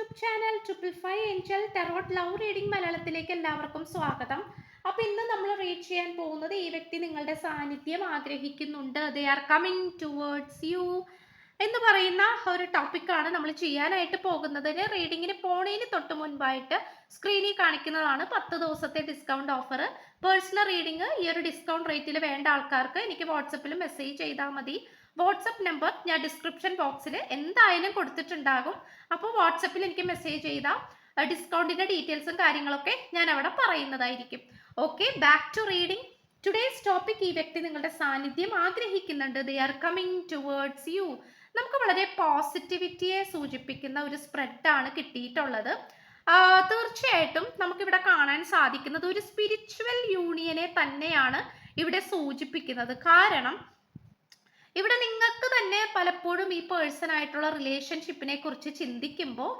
YouTube channel 555 Angel tarot love reading മലയാളത്തിലേക്ക് എല്ലാവർക്കും സ്വാഗതം. അപ്പൊ ഇന്ന് നമ്മൾ റീഡ് ചെയ്യാൻ പോകുന്നത് ഈ വ്യക്തി നിങ്ങളുടെ സാന്നിധ്യം ആഗ്രഹിക്കുന്നുണ്ട്, they are coming towards U എന്ന് പറയുന്ന ഒരു ടോപ്പിക്കാണ് നമ്മൾ ചെയ്യാനായിട്ട് പോകുന്നത്. റീഡിങ്ങിന് പോണതിന് തൊട്ട് മുൻപായിട്ട് സ്ക്രീനിൽ കാണിക്കുന്നതാണ് 10 ദിവസത്തെ ഡിസ്കൗണ്ട് ഓഫർ. പേഴ്സണൽ റീഡിംഗ് ഈ ഒരു ഡിസ്കൗണ്ട് റേറ്റിൽ വേണ്ട ആൾക്കാർക്ക് എനിക്ക് വാട്സപ്പിൽ മെസ്സേജ് ചെയ്താൽ മതി. വാട്സപ്പ് നമ്പർ ഞാൻ ഡിസ്ക്രിപ്ഷൻ ബോക്സിൽ എന്തായാലും കൊടുത്തിട്ടുണ്ടാകും. അപ്പോൾ വാട്സപ്പിൽ എനിക്ക് മെസ്സേജ് ചെയ്താൽ ഡിസ്കൗണ്ടിന്റെ ഡീറ്റെയിൽസും കാര്യങ്ങളൊക്കെ ഞാൻ അവിടെ പറയുന്നതായിരിക്കും. Okay, back to reading. Today's topic, ഈ വ്യക്തി നിങ്ങളുടെ സാന്നിധ്യം ആഗ്രഹിക്കുന്നുണ്ട്, they are coming towards you. നമുക്ക് വളരെ പോസിറ്റിവിറ്റിയെ സൂചിപ്പിക്കുന്ന ഒരു സ്പ്രെഡാണ് കിട്ടിയിട്ടുള്ളത്. തീർച്ചയായിട്ടും നമുക്കിവിടെ കാണാൻ സാധിക്കുന്നത് ഒരു സ്പിരിച്വൽ യൂണിയനെ തന്നെയാണ് ഇവിടെ സൂചിപ്പിക്കുന്നത്. കാരണം ഇവിടെ നിങ്ങൾക്ക് തന്നെ പലപ്പോഴും ഈ പേഴ്സൺ ആയിട്ടുള്ള റിലേഷൻഷിപ്പിനെ കുറിച്ച് ചിന്തിക്കുമ്പോൾ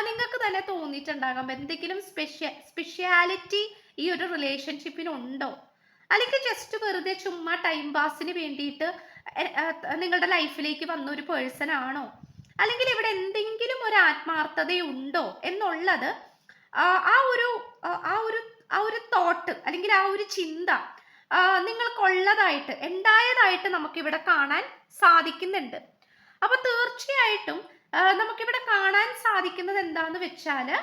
നിങ്ങൾക്ക് തന്നെ തോന്നിയിട്ടുണ്ടാകാം എന്തെങ്കിലും സ്പെഷ്യാലിറ്റി ഈ ഒരു റിലേഷൻഷിപ്പിനുണ്ടോ, അല്ലെങ്കിൽ ജസ്റ്റ് വെറുതെ ചുമ്മാ ടൈം പാസിന് വേണ്ടിയിട്ട് നിങ്ങളുടെ ലൈഫിലേക്ക് വന്ന ഒരു പേഴ്സൺ ആണോ, അല്ലെങ്കിൽ ഇവിടെ എന്തെങ്കിലും ഒരു ആത്മാർത്ഥതയുണ്ടോ എന്നുള്ളത് ആ ഒരു ആ ഒരു ആ ഒരു തോട്ട് അല്ലെങ്കിൽ ആ ഒരു ചിന്ത നിങ്ങൾക്കുള്ളതായിട്ട് ഉണ്ടായതായിട്ട് നമുക്കിവിടെ കാണാൻ സാധിക്കുന്നുണ്ട്. അപ്പൊ തീർച്ചയായിട്ടും നമുക്കിവിടെ കാണാൻ സാധിക്കുന്നത് എന്താന്ന് വെച്ചാല്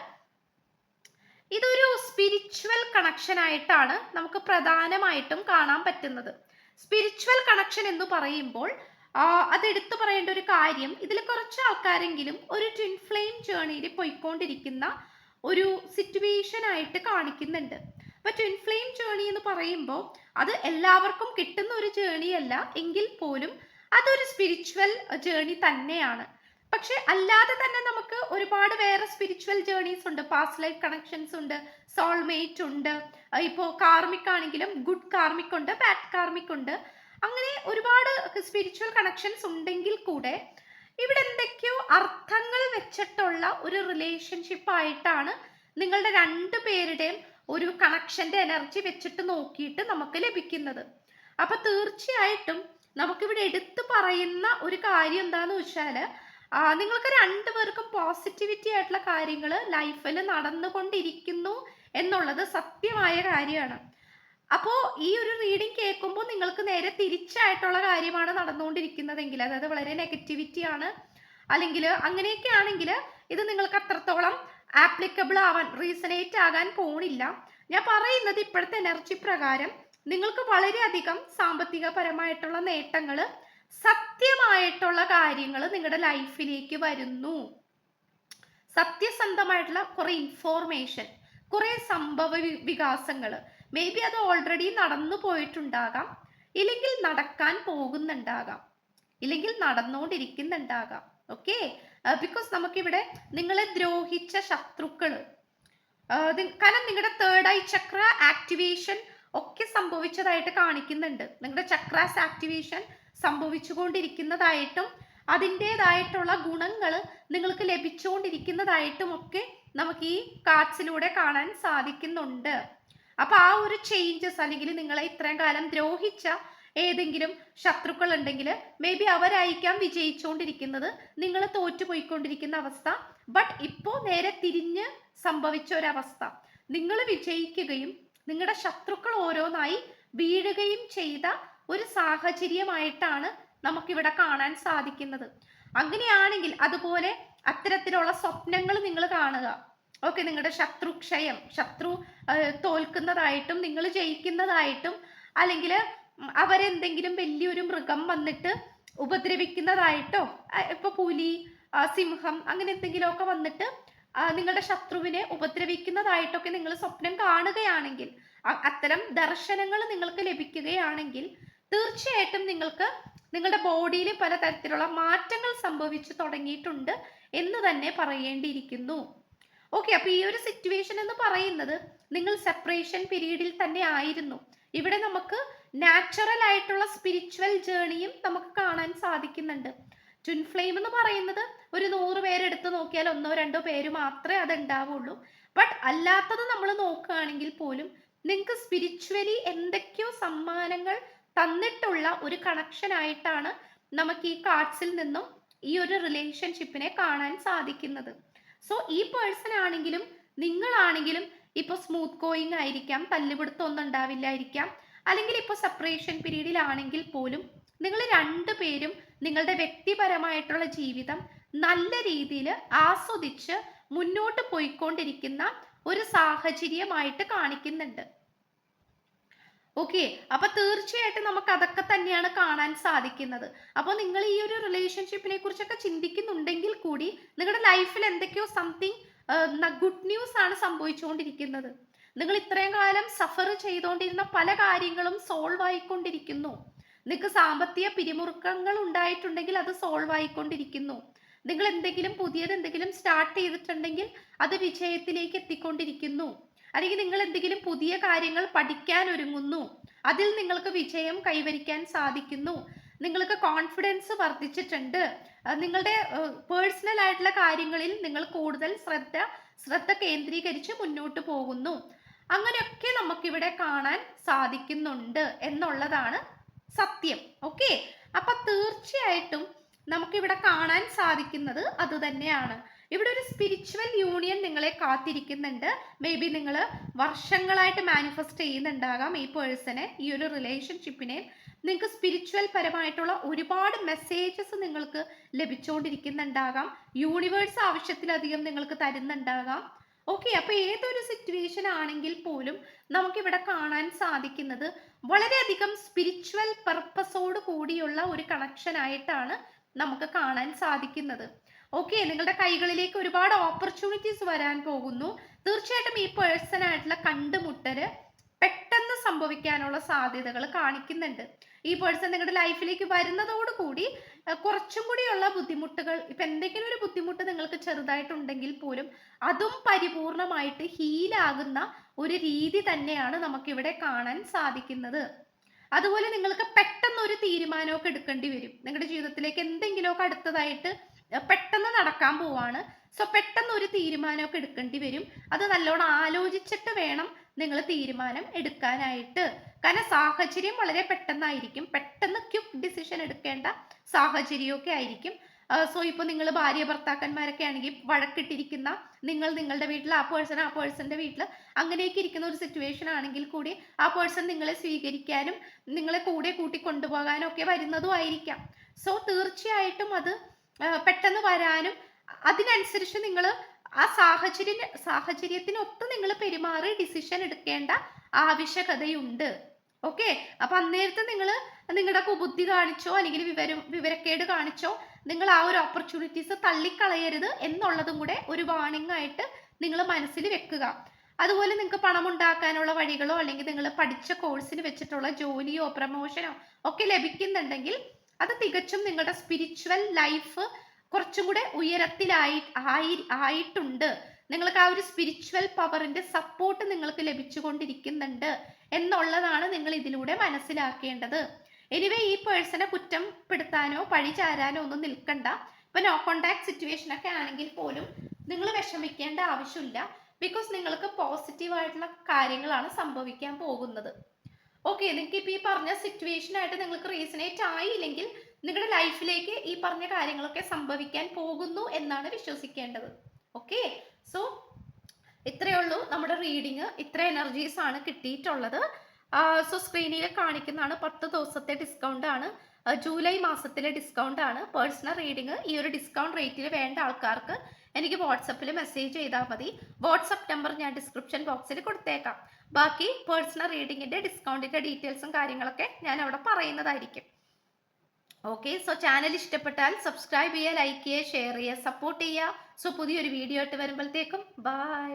ഇതൊരു സ്പിരിച്വൽ കണക്ഷൻ ആയിട്ടാണ് നമുക്ക് പ്രധാനമായിട്ടും കാണാൻ പറ്റുന്നത്. സ്പിരിച്വൽ കണക്ഷൻ എന്ന് പറയുമ്പോൾ അത് എടുത്തു പറയേണ്ട ഒരു കാര്യം, ഇതിൽ കുറച്ച് ആൾക്കാരെങ്കിലും ഒരു ട്വിൻ ഫ്ലെയിം ജേർണിയിൽ പോയിക്കൊണ്ടിരിക്കുന്ന ഒരു സിറ്റുവേഷൻ ആയിട്ട് കാണിക്കുന്നുണ്ട്. അപ്പൊ ട്വിൻ ഫ്ലെയിം ജേർണി എന്ന് പറയുമ്പോൾ അത് എല്ലാവർക്കും കിട്ടുന്ന ഒരു ജേർണി അല്ല എങ്കിൽ പോലും അതൊരു സ്പിരിച്വൽ ജേർണി തന്നെയാണ്. പക്ഷെ അല്ലാതെ തന്നെ നമുക്ക് ഒരുപാട് വേറെ സ്പിരിച്വൽ ജേർണീസ് ഉണ്ട്. പാസ്റ്റ് ലൈഫ് കണക്ഷൻസ് ഉണ്ട്, സോൾമേറ്റ് ഉണ്ട്, ഇപ്പോൾ കാർമിക് ആണെങ്കിലും ഗുഡ് കാർമിക് ഉണ്ട്, ബാഡ് കാർമിക് ഉണ്ട്. അങ്ങനെ ഒരുപാട് സ്പിരിച്വൽ കണക്ഷൻസ് ഉണ്ടെങ്കിൽ കൂടെ ഇവിടെ എന്തൊക്കെയോ അർത്ഥങ്ങൾ വെച്ചിട്ടുള്ള ഒരു റിലേഷൻഷിപ്പ് ആയിട്ടാണ് നിങ്ങളുടെ രണ്ടു പേരുടെയും ഒരു കണക്ഷന്റെ എനർജി വെച്ചിട്ട് നോക്കിയിട്ട് നമുക്ക് ലഭിക്കുന്നത്. അപ്പൊ തീർച്ചയായിട്ടും നമുക്കിവിടെ എടുത്തു പറയുന്ന ഒരു കാര്യം എന്താന്ന് വെച്ചാല് നിങ്ങൾക്ക് രണ്ടുപേർക്കും പോസിറ്റിവിറ്റി ആയിട്ടുള്ള കാര്യങ്ങൾ ലൈഫിൽ നടന്നുകൊണ്ടിരിക്കുന്നു എന്നുള്ളത് സത്യമായ കാര്യമാണ്. അപ്പോ ഈ ഒരു റീഡിംഗ് കേൾക്കുമ്പോൾ നിങ്ങൾക്ക് നേരെ തിരിച്ചായിട്ടുള്ള കാര്യമാണ് നടന്നുകൊണ്ടിരിക്കുന്നതെങ്കിൽ, അതായത് വളരെ നെഗറ്റിവിറ്റി ആണ് അല്ലെങ്കിൽ അങ്ങനെയൊക്കെ ആണെങ്കിൽ ഇത് നിങ്ങൾക്ക് അത്രത്തോളം ആപ്ലിക്കബിൾ ആവാൻ, റീസണേറ്റ് ആകാൻ പോണില്ല. ഞാൻ പറയുന്നത് ഇപ്പോഴത്തെ എനർജി പ്രകാരം നിങ്ങൾക്ക് വളരെയധികം സാമ്പത്തികപരമായിട്ടുള്ള നേട്ടങ്ങൾ, സത്യമായിട്ടുള്ള കാര്യങ്ങൾ നിങ്ങളുടെ ലൈഫിലേക്ക് വരുന്നു. സത്യസന്ധമായിട്ടുള്ള കുറെ ഇൻഫോർമേഷൻ, കുറെ സംഭവ വികാസങ്ങൾ, മേ ബി അത് ഓൾറെഡി നടന്നു പോയിട്ടുണ്ടാകാം, ഇല്ലെങ്കിൽ നടക്കാൻ പോകുന്നുണ്ടാകാം, ഇല്ലെങ്കിൽ നടന്നുകൊണ്ടിരിക്കുന്നുണ്ടാകാം. ഓക്കെ, ബിക്കോസ് നമുക്കിവിടെ നിങ്ങളെ ദ്രോഹിച്ച ശത്രുക്കള്, കാരണം നിങ്ങളുടെ തേർഡ് ഐ ചക്ര ആക്ടിവേഷൻ ഒക്കെ സംഭവിച്ചതായിട്ട് കാണിക്കുന്നുണ്ട്. നിങ്ങളുടെ ചക്രാസ് ആക്ടിവേഷൻ സംഭവിച്ചുകൊണ്ടിരിക്കുന്നതായിട്ടും അതിൻ്റെതായിട്ടുള്ള ഗുണങ്ങൾ നിങ്ങൾക്ക് ലഭിച്ചുകൊണ്ടിരിക്കുന്നതായിട്ടും ഒക്കെ നമുക്ക് ഈ കാർഡ്സിലൂടെ കാണാൻ സാധിക്കുന്നുണ്ട്. അപ്പൊ ആ ഒരു ചേഞ്ചസ്, അല്ലെങ്കിൽ നിങ്ങളെ ഇത്രയും കാലം ദ്രോഹിച്ച ഏതെങ്കിലും ശത്രുക്കൾ ഉണ്ടെങ്കിൽ മേ ബി അവരായിരിക്കാം വിജയിച്ചുകൊണ്ടിരിക്കുന്നത്, നിങ്ങൾ തോറ്റുപോയിക്കൊണ്ടിരിക്കുന്ന അവസ്ഥ. ബട്ട് ഇപ്പോ നേരെ തിരിഞ്ഞ് സംഭവിച്ച ഒരവസ്ഥ, നിങ്ങൾ വിജയിക്കുകയും നിങ്ങളുടെ ശത്രുക്കൾ ഓരോന്നായി വീഴുകയും ചെയ്ത ഒരു സാഹചര്യമായിട്ടാണ് നമുക്കിവിടെ കാണാൻ സാധിക്കുന്നത്. അങ്ങനെയാണെങ്കിൽ അതുപോലെ അത്തരത്തിലുള്ള സ്വപ്നങ്ങൾ നിങ്ങൾ കാണുക. ഓക്കെ, നിങ്ങളുടെ ശത്രുക്ഷയം, ശത്രു തോൽക്കുന്നതായിട്ടും നിങ്ങൾ ജയിക്കുന്നതായിട്ടും, അല്ലെങ്കിൽ അവരെന്തെങ്കിലും വലിയൊരു മൃഗം വന്നിട്ട് ഉപദ്രവിക്കുന്നതായിട്ടോ, ഇപ്പൊ പുലി, സിംഹം അങ്ങനെ എന്തെങ്കിലുമൊക്കെ വന്നിട്ട് നിങ്ങളുടെ ശത്രുവിനെ ഉപദ്രവിക്കുന്നതായിട്ടൊക്കെ നിങ്ങൾ സ്വപ്നം കാണുകയാണെങ്കിൽ, അത്തരം ദർശനങ്ങൾ നിങ്ങൾക്ക് ലഭിക്കുകയാണെങ്കിൽ തീർച്ചയായിട്ടും നിങ്ങൾക്ക് നിങ്ങളുടെ ബോഡിയിൽ പലതരത്തിലുള്ള മാറ്റങ്ങൾ സംഭവിച്ചു തുടങ്ങിയിട്ടുണ്ട് എന്ന് തന്നെ പറയേണ്ടിയിരിക്കുന്നു. ഓക്കെ, അപ്പൊ ഈ ഒരു സിറ്റുവേഷൻ എന്ന് പറയുന്നത് നിങ്ങൾ സെപ്പറേഷൻ പീരീഡിൽ തന്നെ ആയിരുന്നു. ഇവിടെ നമുക്ക് നാച്ചുറൽ ആയിട്ടുള്ള സ്പിരിച്വൽ ജേർണിയും നമുക്ക് കാണാൻ സാധിക്കുന്നുണ്ട്. ട്വിൻ ഫ്ലെയിം എന്ന് പറയുന്നത് ഒരു 100 പേരെടുത്ത് നോക്കിയാൽ 1-2 പേര് മാത്രമേ അത് ഉണ്ടാവുള്ളൂ. ബട്ട് അല്ലാത്തത് നമ്മൾ നോക്കുകയാണെങ്കിൽ പോലും നിങ്ങൾക്ക് സ്പിരിച്വലി എന്തൊക്കെയോ സമ്മാനങ്ങൾ തന്നിട്ടുള്ള ഒരു കണക്ഷൻ ആയിട്ടാണ് നമുക്ക് ഈ കാർഡ്സിൽ നിന്നും ഈ ഒരു റിലേഷൻഷിപ്പിനെ കാണാൻ സാധിക്കുന്നത്. സോ ഈ പേഴ്സൺ ആണെങ്കിലും നിങ്ങളാണെങ്കിലും ഇപ്പൊ സ്മൂത്ത് ഗോയിങ് ആയിരിക്കാം, തല്ലുപിടുത്തം ഒന്നും ഉണ്ടാവില്ലായിരിക്കാം, അല്ലെങ്കിൽ ഇപ്പൊ സെപ്പറേഷൻ പീരീഡിലാണെങ്കിൽ പോലും നിങ്ങൾ രണ്ടുപേരും നിങ്ങളുടെ വ്യക്തിപരമായിട്ടുള്ള ജീവിതം നല്ല രീതിയിൽ ആസ്വദിച്ച് മുന്നോട്ട് പോയിക്കൊണ്ടിരിക്കുന്ന ഒരു സാഹചര്യമായിട്ട് കാണിക്കുന്നുണ്ട്. ഓക്കെ, അപ്പൊ തീർച്ചയായിട്ടും നമുക്ക് അതൊക്കെ തന്നെയാണ് കാണാൻ സാധിക്കുന്നത്. അപ്പൊ നിങ്ങൾ ഈ ഒരു റിലേഷൻഷിപ്പിനെ കുറിച്ചൊക്കെ ചിന്തിക്കുന്നുണ്ടെങ്കിൽ കൂടി നിങ്ങളുടെ ലൈഫിൽ എന്തൊക്കെയോ സംതിങ് ഗുഡ് ന്യൂസ് ആണ് സംഭവിച്ചുകൊണ്ടിരിക്കുന്നത്. നിങ്ങൾ ഇത്രയും കാലം സഫർ ചെയ്തുകൊണ്ടിരുന്ന പല കാര്യങ്ങളും സോൾവ് ആയിക്കൊണ്ടിരിക്കുന്നു. നിങ്ങൾക്ക് സാമ്പത്തിക പിരിമുറുക്കങ്ങൾ ഉണ്ടായിട്ടുണ്ടെങ്കിൽ അത് സോൾവ് ആയിക്കൊണ്ടിരിക്കുന്നു. നിങ്ങൾ എന്തെങ്കിലും പുതിയത് എന്തെങ്കിലും സ്റ്റാർട്ട് ചെയ്തിട്ടുണ്ടെങ്കിൽ അത് വിജയത്തിലേക്ക് എത്തിക്കൊണ്ടിരിക്കുന്നു. അല്ലെങ്കിൽ നിങ്ങൾ എന്തെങ്കിലും പുതിയ കാര്യങ്ങൾ പഠിക്കാൻ ഒരുങ്ങുന്നു, അതിൽ നിങ്ങൾക്ക് വിജയം കൈവരിക്കാൻ സാധിക്കുന്നു. നിങ്ങൾക്ക് കോൺഫിഡൻസ് വർദ്ധിച്ചിട്ടുണ്ട്. നിങ്ങളുടെ പേഴ്സണൽ ആയിട്ടുള്ള കാര്യങ്ങളിൽ നിങ്ങൾ കൂടുതൽ ശ്രദ്ധ കേന്ദ്രീകരിച്ച് മുന്നോട്ട് പോകുന്നു. അങ്ങനെയൊക്കെ നമുക്കിവിടെ കാണാൻ സാധിക്കുന്നുണ്ട് എന്നുള്ളതാണ് സത്യം. ഓക്കെ, അപ്പൊ തീർച്ചയായിട്ടും നമുക്കിവിടെ കാണാൻ സാധിക്കുന്നത് അത് തന്നെയാണ്. ഇവിടെ ഒരു സ്പിരിച്വൽ യൂണിയൻ നിങ്ങളെ കാത്തിരിക്കുന്നുണ്ട്. മേ ബി നിങ്ങൾ വർഷങ്ങളായിട്ട് മാനിഫെസ്റ്റ് ചെയ്യുന്നുണ്ടാകാം ഈ പേഴ്സണെ, ഈ ഒരു റിലേഷൻഷിപ്പിനെ. നിങ്ങൾക്ക് സ്പിരിച്വൽ പരമായിട്ടുള്ള ഒരുപാട് മെസ്സേജസ് നിങ്ങൾക്ക് ലഭിച്ചുകൊണ്ടിരിക്കുന്നുണ്ടാകാം. യൂണിവേഴ്സ് ആവശ്യത്തിലധികം നിങ്ങൾക്ക് തരുന്നുണ്ടാകാം. ഓക്കെ, അപ്പൊ ഏതൊരു സിറ്റുവേഷൻ ആണെങ്കിൽ പോലും നമുക്കിവിടെ കാണാൻ സാധിക്കുന്നത് വളരെയധികം സ്പിരിച്വൽ പർപ്പസോട് കൂടിയുള്ള ഒരു കണക്ഷൻ ആയിട്ടാണ് നമുക്ക് കാണാൻ സാധിക്കുന്നത്. ഓക്കെ, നിങ്ങളുടെ കൈകളിലേക്ക് ഒരുപാട് ഓപ്പർച്യൂണിറ്റീസ് വരാൻ പോകുന്നു. തീർച്ചയായിട്ടും ഈ പേഴ്സൺ ആയിട്ടുള്ള കണ്ടുമുട്ടല് പെട്ടെന്ന് സംഭവിക്കാനുള്ള സാധ്യതകൾ കാണിക്കുന്നുണ്ട്. ഈ പേഴ്സൺ നിങ്ങളുടെ ലൈഫിലേക്ക് വരുന്നതോടുകൂടി കുറച്ചും കൂടിയുള്ള ബുദ്ധിമുട്ടുകൾ, ഇപ്പൊ എന്തെങ്കിലും ഒരു ബുദ്ധിമുട്ട് നിങ്ങൾക്ക് ചെറുതായിട്ടുണ്ടെങ്കിൽ പോലും അതും പരിപൂർണമായിട്ട് ഹീലാകുന്ന ഒരു രീതി തന്നെയാണ് നമുക്കിവിടെ കാണാൻ സാധിക്കുന്നത്. അതുപോലെ നിങ്ങൾക്ക് പെട്ടെന്ന് ഒരു തീരുമാനമൊക്കെ എടുക്കേണ്ടി വരും. നിങ്ങളുടെ ജീവിതത്തിലേക്ക് എന്തെങ്കിലുമൊക്കെ അടുത്തതായിട്ട് പെട്ടെന്ന് നടക്കാൻ പോവാണ്. സോ പെട്ടെന്ന് ഒരു തീരുമാനമൊക്കെ എടുക്കേണ്ടി വരും. അത് നല്ലോണം ആലോചിച്ചിട്ട് വേണം നിങ്ങൾ തീരുമാനം എടുക്കാനായിട്ട്. കാരണം സാഹചര്യം വളരെ പെട്ടെന്നായിരിക്കും, പെട്ടെന്ന് ക്വിക്ക് ഡിസിഷൻ എടുക്കേണ്ട സാഹചര്യമൊക്കെ ആയിരിക്കും. സോ ഇപ്പൊ നിങ്ങൾ ഭാര്യ ഭർത്താക്കന്മാരൊക്കെ ആണെങ്കിൽ വഴക്കിട്ടിരിക്കുന്ന, നിങ്ങൾ നിങ്ങളുടെ വീട്ടിൽ, ആ പേഴ്സന്റെ വീട്ടിൽ, അങ്ങനെയൊക്കെ ഇരിക്കുന്ന ഒരു സിറ്റുവേഷൻ ആണെങ്കിൽ കൂടി ആ പേഴ്സൺ നിങ്ങളെ സ്വീകരിക്കാനും നിങ്ങളെ കൂടെ കൂട്ടി കൊണ്ടുപോകാനും ഒക്കെ വരുന്നതും ആയിരിക്കാം. സോ തീർച്ചയായിട്ടും അത് പെട്ടെന്ന് വരാനും അതിനനുസരിച്ച് നിങ്ങൾ ആ സാഹചര്യത്തിനൊത്ത് നിങ്ങൾ പെരുമാറി ഡിസിഷൻ എടുക്കേണ്ട ആവശ്യകതയുണ്ട്. ഓക്കെ, അപ്പൊ അന്നേരത്തെ നിങ്ങൾ നിങ്ങളുടെ കുബുദ്ധി കാണിച്ചോ അല്ലെങ്കിൽ വിവരക്കേട് കാണിച്ചോ നിങ്ങൾ ആ ഒരു ഓപ്പർച്യൂണിറ്റീസ് തള്ളിക്കളയരുത് എന്നുള്ളതും കൂടെ ഒരു വാണിംഗ് ആയിട്ട് നിങ്ങൾ മനസ്സിൽ വെക്കുക. അതുപോലെ നിങ്ങൾക്ക് പണം ഉണ്ടാക്കാനുള്ള വഴികളോ അല്ലെങ്കിൽ നിങ്ങൾ പഠിച്ച കോഴ്സിന് വെച്ചിട്ടുള്ള ജോലിയോ പ്രമോഷനോ ഒക്കെ ലഭിക്കുന്നുണ്ടെങ്കിൽ അത് തികച്ചും നിങ്ങളുടെ സ്പിരിച്വൽ ലൈഫ് കുറച്ചും കൂടെ ആയിട്ടുണ്ട്. നിങ്ങൾക്ക് ആ ഒരു സ്പിരിച്വൽ പവറിന്റെ സപ്പോർട്ട് നിങ്ങൾക്ക് ലഭിച്ചുകൊണ്ടിരിക്കുന്നുണ്ട് എന്നുള്ളതാണ് നിങ്ങൾ ഇതിലൂടെ മനസ്സിലാക്കേണ്ടത്. എനിവേ ഈ പേഴ്സണെ കുറ്റപ്പെടുത്താനോ പഴി ചാരാനോ ഒന്നും നിൽക്കണ്ട. ഇപ്പൊ നോ കോണ്ടാക്ട് സിറ്റുവേഷൻ ഒക്കെ ആണെങ്കിൽ പോലും നിങ്ങൾ വിഷമിക്കേണ്ട ആവശ്യമില്ല. ബിക്കോസ് നിങ്ങൾക്ക് പോസിറ്റീവായിട്ടുള്ള കാര്യങ്ങളാണ് സംഭവിക്കാൻ പോകുന്നത്. ഓക്കെ, നിങ്ങൾക്ക് ഇപ്പൊ ഈ പറഞ്ഞ സിറ്റുവേഷൻ ആയിട്ട് നിങ്ങൾക്ക് റീസണേറ്റ് ആയില്ലെങ്കിൽ നിങ്ങളുടെ ലൈഫിലേക്ക് ഈ പറഞ്ഞ കാര്യങ്ങളൊക്കെ സംഭവിക്കാൻ പോകുന്നു എന്നാണ് വിശ്വസിക്കേണ്ടത്. ഓക്കെ, സോ ഇത്രയേ ഉള്ളൂ നമ്മുടെ റീഡിങ്. ഇത്ര എനർജീസ് ആണ് കിട്ടിയിട്ടുള്ളത്. സോ സ്ക്രീനിൽ കാണിക്കുന്നതാണ് 10 ദിവസത്തെ ഡിസ്കൗണ്ട് ആണ്. ജൂലൈ മാസത്തിലെ ഡിസ്കൗണ്ട് ആണ്. പേഴ്സണൽ റീഡിങ് ഈ ഒരു ഡിസ്കൗണ്ട് റേറ്റിൽ വേണ്ട ആൾക്കാർക്ക് എനിക്ക് വാട്സപ്പിൽ മെസ്സേജ് ചെയ്താൽ മതി. വാട്സപ്പ് നമ്പർ ഞാൻ ഡിസ്ക്രിപ്ഷൻ ബോക്സിൽ കൊടുത്തേക്കാം. ബാക്കി പേഴ്സണൽ റീഡിങ്ങിന്റെ ഡിസ്കൗണ്ടിന്റെ ഡീറ്റെയിൽസും കാര്യങ്ങളൊക്കെ ഞാൻ അവിടെ പറയുന്നതായിരിക്കും. ഓക്കെ, സോ ചാനൽ ഇഷ്ടപ്പെട്ടാൽ സബ്സ്ക്രൈബ് ചെയ്യുക, ലൈക്ക് ചെയ്യുക, ഷെയർ ചെയ്യുക, സപ്പോർട്ട് ചെയ്യുക. സോ പുതിയൊരു വീഡിയോ ആയിട്ട് വരുമ്പോഴത്തേക്കും ബൈ.